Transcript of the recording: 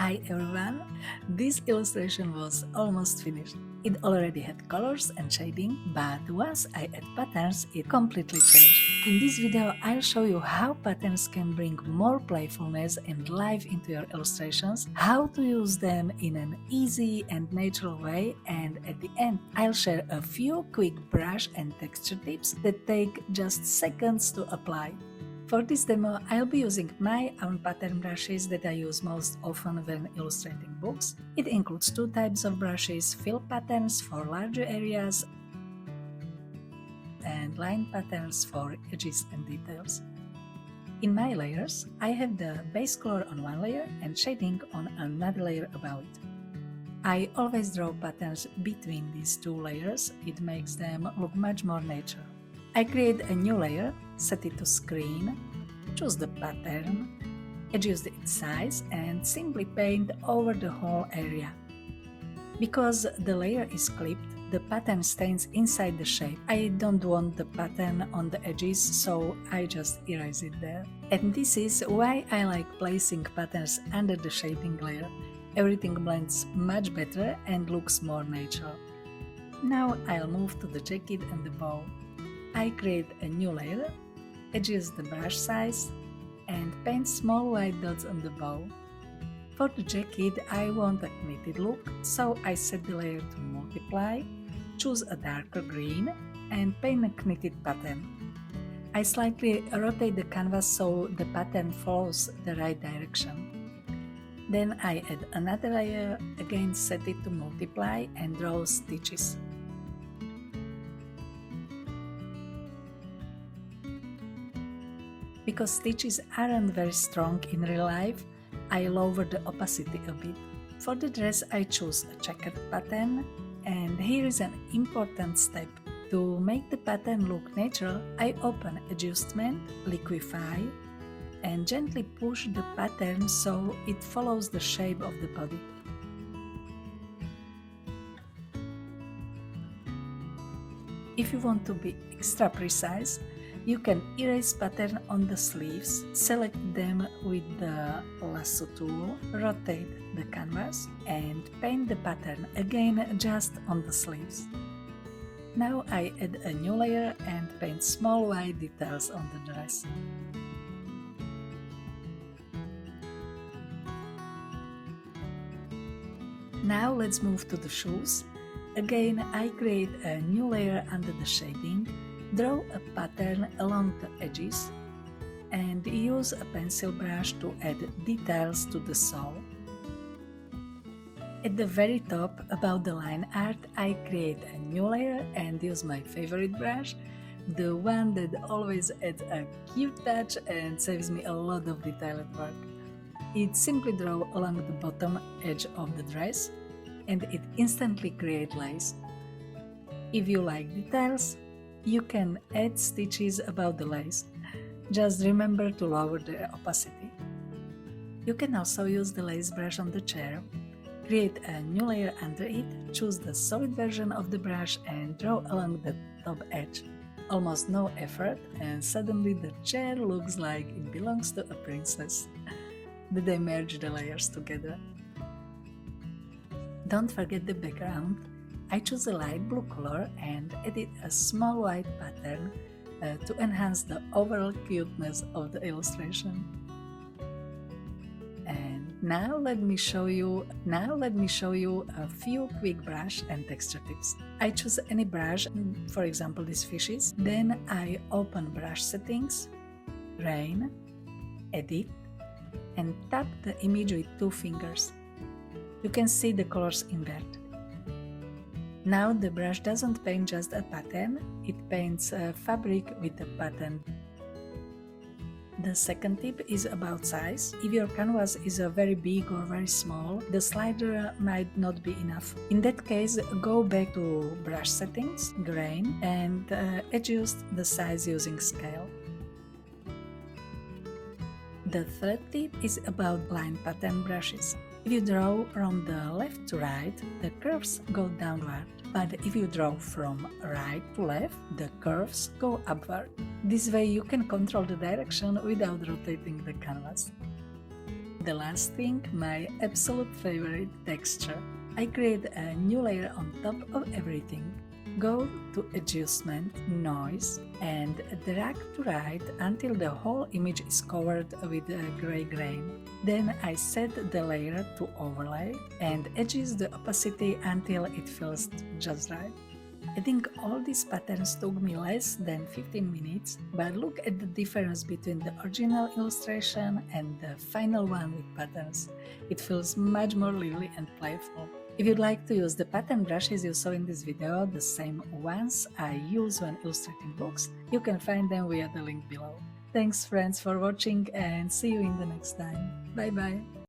Hi everyone! This illustration was almost finished. It already had colors and shading, but once I add patterns, it completely changed. In this video, I'll show you how patterns can bring more playfulness and life into your illustrations, how to use them in an easy and natural way, and at the end, I'll share a few quick brush and texture tips that take just seconds to apply. For this demo, I'll be using my own pattern brushes that I use most often when illustrating books. It includes two types of brushes: fill patterns for larger areas and line patterns for edges and details. In my layers, I have the base color on one layer and shading on another layer above it. I always draw patterns between these two layers. It makes them look much more natural. I create a new layer, set it to screen, choose the pattern, adjust its size and simply paint over the whole area. Because the layer is clipped, the pattern stays inside the shape. I don't want the pattern on the edges, so I just erase it there. And this is why I like placing patterns under the shading layer. Everything blends much better and looks more natural. Now I'll move to the jacket and the bow. I create a new layer, adjust the brush size, and paint small white dots on the bow. For the jacket, I want a knitted look, so I set the layer to multiply, choose a darker green, and paint a knitted pattern. I slightly rotate the canvas so the pattern follows the right direction. Then I add another layer, again set it to multiply and draw stitches. Because stitches aren't very strong in real life, I lower the opacity a bit. For the dress, I choose a checkered pattern, and here is an important step. To make the pattern look natural, I open Adjustment, Liquify, and gently push the pattern so it follows the shape of the body. If you want to be extra precise, you can erase pattern on the sleeves, select them with the lasso tool, rotate the canvas, and paint the pattern again just on the sleeves. Now I add a new layer and paint small white details on the dress. Now let's move to the shoes. Again, I create a new layer under the shading, draw a pattern along the edges, and use a pencil brush to add details to the sole. At the very top, above the line art, I create a new layer and use my favorite brush, the one that always adds a cute touch and saves me a lot of detailed work. It simply draws along the bottom edge of the dress, and it instantly creates lace. If you like details, you can add stitches above the lace. Just remember to lower the opacity. You can also use the lace brush on the chair. Create a new layer under it, choose the solid version of the brush and draw along the top edge. Almost no effort, and suddenly the chair looks like it belongs to a princess. Then I merge the layers together. Don't forget the background. I choose a light blue color and edit a small white pattern to enhance the overall cuteness of the illustration. And now let me show you a few quick brush and texture tips. I choose any brush, for example these fishes. Then I open brush settings, rain, edit, and tap the image with 2 fingers. You can see the colors invert. Now the brush doesn't paint just a pattern, it paints a fabric with a pattern. The second tip is about size. If your canvas is very big or very small, the slider might not be enough. In that case, go back to brush settings, grain, and adjust the size using scale. The third tip is about line pattern brushes. If you draw from the left to right, the curves go downward, but if you draw from right to left, the curves go upward. This way you can control the direction without rotating the canvas. The last thing, my absolute favorite texture. I create a new layer on top of everything. Go to Adjustment, Noise, and drag to right until the whole image is covered with a gray grain. Then I set the layer to Overlay and adjust the opacity until it feels just right. I think all these patterns took me less than 15 minutes, but look at the difference between the original illustration and the final one with patterns. It feels much more lively and playful. If you'd like to use the pattern brushes you saw in this video, the same ones I use when illustrating books, you can find them via the link below. Thanks friends for watching and see you in the next time. Bye bye!